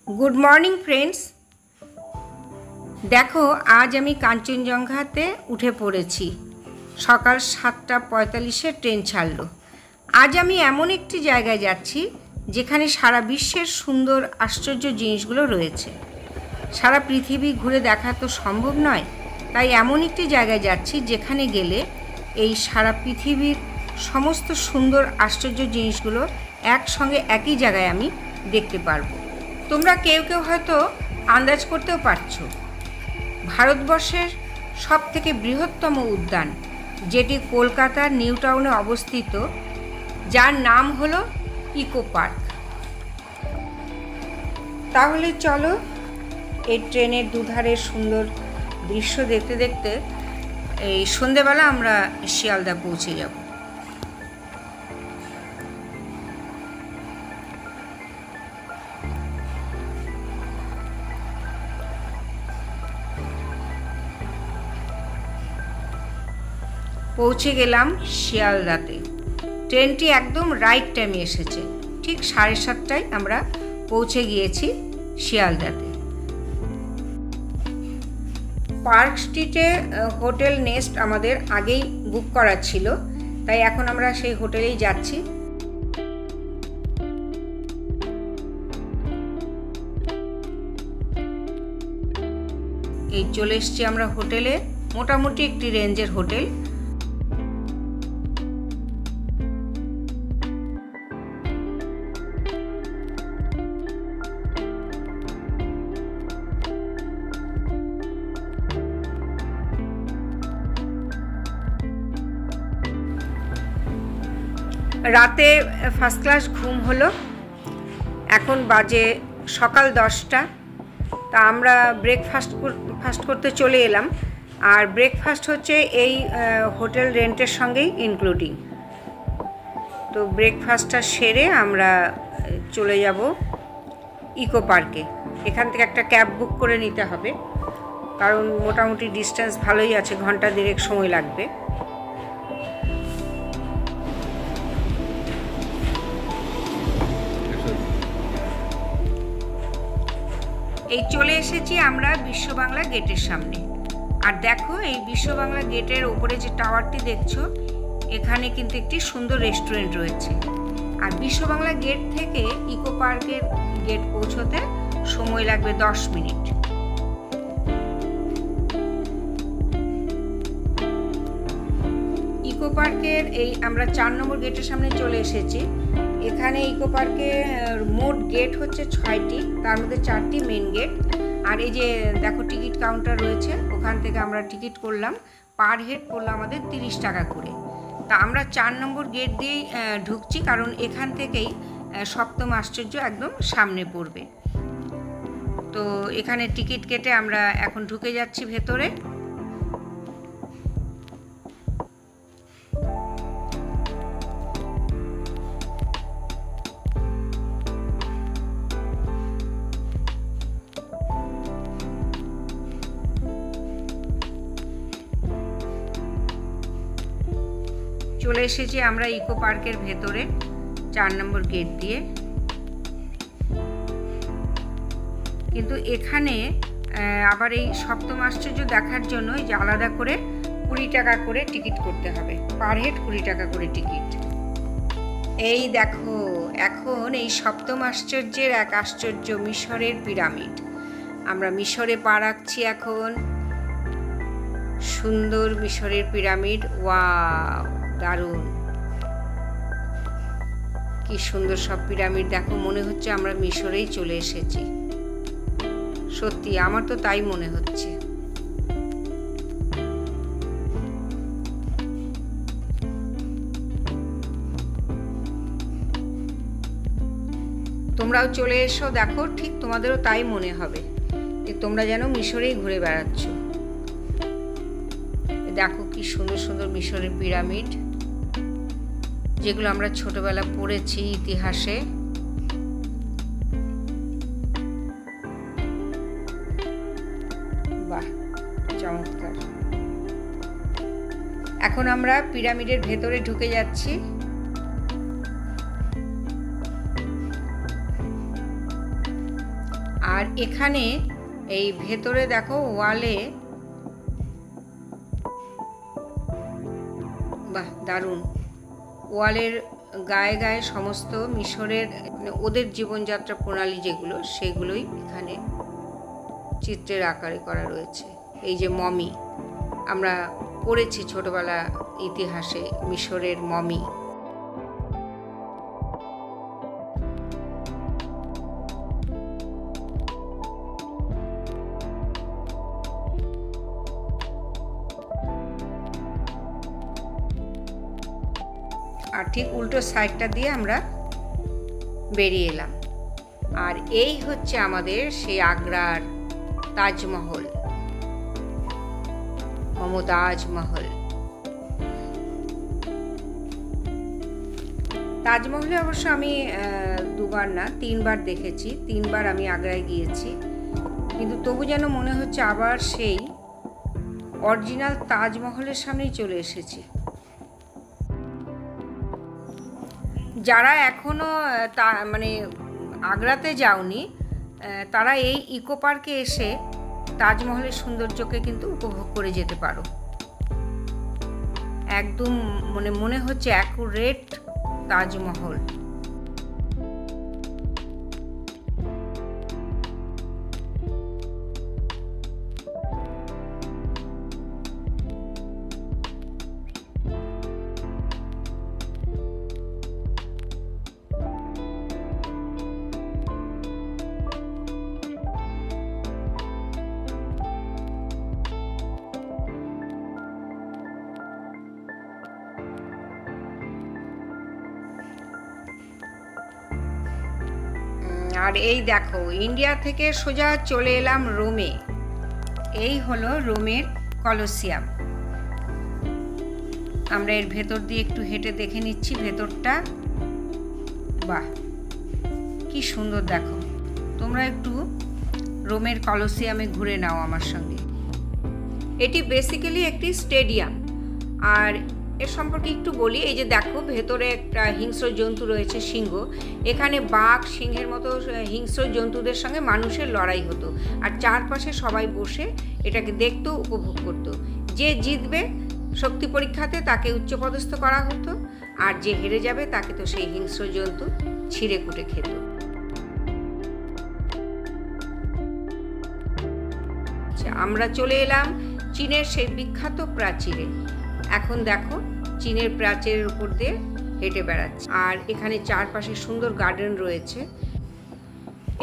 Good morning friends. देखो आज আমি কাঞ্চনজঙ্ঘাতে উঠে পড়েছি। সকাল 7:45 ট্রেন ছাড়লো। আজ আমি এমন একটি জায়গায় যাচ্ছি যেখানে সারা বিশ্বের সুন্দর আশ্চর্য জিনিসগুলো রয়েছে। সারা পৃথিবী ঘুরে দেখা তো সম্ভব নয়, তাই এমন একটি জায়গায় যাচ্ছি যেখানে গেলে এই সারা পৃথিবীর সমস্ত সুন্দর আশ্চর্য জিনিসগুলো একসঙ্গে একই জায়গায় আমি দেখতে পারবো। তোমরা কেউ কেউ হয়তো আন্দাজ করতেও পারছো, ভারতবর্ষের সবথেকে বৃহত্তম উদ্যান, যেটি কলকাতার নিউ টাউনে অবস্থিত, যার নাম হলো ইকো পার্ক। তাহলে চলো এই ট্রেনের দুধারের সুন্দর দৃশ্য দেখতে দেখতে এই সন্ধেবেলা আমরা শিয়ালদা পৌঁছে যাব। পৌঁছে গেলাম শিয়ালদাতে। ট্রেনটি একদম রাইট টাইমে এসেছে, ঠিক 7:30টায় আমরা পৌঁছে গিয়েছি শিয়ালদাতে। পার্ক স্ট্রিটে হোটেল নেস্ট আমাদের আগেই বুক করা ছিল, তাই এখন আমরা সেই হোটেলেই যাচ্ছি। এই চলে এসেছি আমরা হোটেলে, মোটামুটি একটি রেঞ্জের হোটেল। রাতে ফার্স্ট ক্লাস ঘুম হলো। এখন বাজে সকাল 10টা। তা আমরা ব্রেকফাস্ট করতে চলে এলাম। আর ব্রেকফাস্ট হচ্ছে এই হোটেল রেন্টের সঙ্গেই ইনক্লুডিং। তো ব্রেকফাস্টটা সেরে আমরা চলে যাব ইকো পার্কে। এখান থেকে একটা ক্যাব বুক করে নিতে হবে, কারণ মোটামুটি ডিস্টেন্স ভালোই আছে, ঘন্টা দেড়েক সময় লাগবে। এই চলে এসেছি আমরা বিশ্ববাংলা গেটের সামনে। আর দেখো এই বিশ্ববাংলা গেটের ওপরে যে টাওয়ারটি দেখছো, এখানে কিন্তু একটি সুন্দর রেস্টুরেন্ট রয়েছে। আর বিশ্ববাংলা গেট থেকে ইকো পার্কের গেট পৌঁছতে সময় লাগবে 10 মিনিট। ইকো পার্কের এই আমরা 4 নম্বর গেটের সামনে চলে এসেছি। এখানে ইকো পার্কে মোট গেট হচ্ছে 6টি, তার মধ্যে 4টি মেন গেট। আর এই যে দেখো টিকিট কাউন্টার রয়েছে, ওখান থেকে আমরা টিকিট করলাম। পার হেড পড়লো আমাদের 30 টাকা করে। তা আমরা 4 নম্বর গেট দিয়েই ঢুকছি, কারণ এখান থেকেই সপ্তম আশ্চর্য একদম সামনে পড়বে। তো এখানে টিকিট কেটে আমরা এখন ঢুকে যাচ্ছি ভেতরে। চলে এসেছি আমরা ইকো পার্কের ভেতরে 4 নম্বর গেট দিয়ে। কিন্তু এখানে আবার এই সপ্তম আশ্চর্য দেখার জন্য যে আলাদা করে 20 টাকা করে টিকিট করতে হবে, পার হেড 20 টাকা করে টিকিট। এই দেখো এখন এই সপ্তম আশ্চর্যের এক আশ্চর্য মিশরের পিরামিড। আমরা মিশরে পা রাখছি এখন। সুন্দর মিশরের পিরামিড, ওয়াও দারুণ, কি সুন্দর সব পিরামিড। দেখো মনে হচ্ছে আমরা মিশরেই চলে এসেছি। সত্যি আমার তো তাই মনে হচ্ছে। তোমরাও চলে এসো, দেখো ঠিক তোমাদেরও তাই মনে হবে যে তোমরা যেন মিশরেই ঘুরে বেড়াচ্ছ। দেখো কি সুন্দর সুন্দর মিশরের পিরামিড, যেগুলো আমরা ছোটবেলা পড়েছি ইতিহাসে। বাহ চমৎকার। এখন আমরা পিরামিডের ভেতরে ঢুকে যাচ্ছি। আর এখানে এই ভেতরে দেখো ওয়ালে, বাহ দারুণ, ওয়ালের গায়ে গায়ে সমস্ত মিশরের ওদের জীবনযাত্রা প্রণালী যেগুলো, সেগুলোই এখানে চিত্রের আকারে করা রয়েছে। এই যে মমি, আমরা পড়েছি ছোটবেলা ইতিহাসে মিশরের মমি। আর ঠিক উল্টো সাইডটা দিয়ে আমরা বেরিয়ে এলাম। আর এই হচ্ছে আমাদের সেই আগ্রার তাজমহল, মমতাজ মহল। তাজমহলে অবশ্য আমি 2বার না 3বার দেখেছি, 3বার আমি আগ্রায় গিয়েছি, কিন্তু তবু যেন মনে হচ্ছে আবার সেই অরিজিনাল তাজমহলের সামনেই চলে এসেছি। যারা এখনো মানে আগ্রাতে যাওনি, তারা এই ইকো পার্কে এসে তাজমহলের সৌন্দর্যকে কিন্তু উপভোগ করে যেতে পারো। একদম মনে হচ্ছে অ্যাকুরেট তাজমহল। আর এই দেখো, ইন্ডিয়া থেকে সোজা চলে এলাম রোমে। এই হলো রোমের কলোসিয়াম। আমরা এর ভেতর দিয়ে একটু হেঁটে দেখে নিচ্ছি ভেতরটা। বাহ, কি সুন্দর দেখো। তোমরা একটু রোমের কলোসিয়ামে ঘুরে নাও আমার সঙ্গে। এটি বেসিক্যালি একটি স্টেডিয়াম। আর এর সম্পর্কে একটু বলি। এই যে দেখো, ভেতরে একটা হিংস্র জন্তু রয়েছে, সিংহ। এখানে বাঘ, সিংহের মতো হিংস্র জন্তুদের সঙ্গে মানুষের লড়াই হতো, আর চারপাশে সবাই বসে এটাকে দেখতো, উপভোগ করত। যে জিতবে শক্তি পরীক্ষাতে তাকে উচ্চপদস্থ করা হতো, আর যে হেরে যাবে তাকে তো সেই হিংস্র জন্তু ছিঁড়ে কুটে খেত। আমরা চলে এলাম চীনের সেই বিখ্যাত প্রাচীরে। এখন দেখো, চীনের প্রাচীরের উপর দিয়ে হেঁটে বেড়াচ্ছে, আর এখানে চারপাশে সুন্দর গার্ডেন রয়েছে।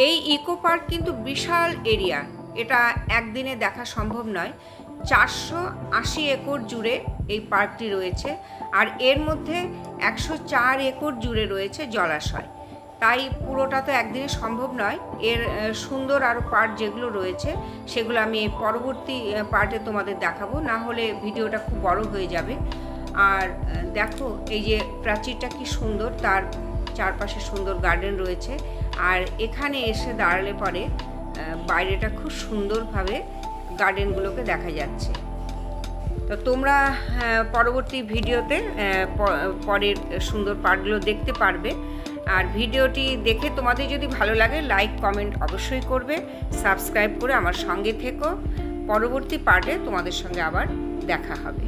এই ইকো পার্ক কিন্তু বিশাল এরিয়া, এটা একদিনে দেখা সম্ভব নয়। 480 একর জুড়ে এই পার্কটি রয়েছে, আর এর মধ্যে 104 একর জুড়ে রয়েছে জলাশয়। তাই পুরোটা তো একদিনে সম্ভব নয়। এর সুন্দর আরও পার্ট যেগুলো রয়েছে সেগুলো আমি এই পরবর্তী পার্টে তোমাদের দেখাবো, না হলে ভিডিওটা খুব বড় হয়ে যাবে। আর দেখো, এই যে প্রাচীরটা কি সুন্দর, তার চারপাশে সুন্দর গার্ডেন রয়েছে। আর এখানে এসে দাঁড়ালে পরে বাইরেটা খুব সুন্দরভাবে গার্ডেনগুলোকে দেখা যাচ্ছে। তো তোমরা পরবর্তী ভিডিওতে পরের সুন্দর পার্টগুলো দেখতে পারবে। আর ভিডিওটি দেখে তোমাদের যদি ভালো লাগে, লাইক কমেন্ট অবশ্যই করবে, সাবস্ক্রাইব করে আমার সঙ্গে থেকো। পরবর্তী পার্টে তোমাদের সঙ্গে আবার দেখা হবে।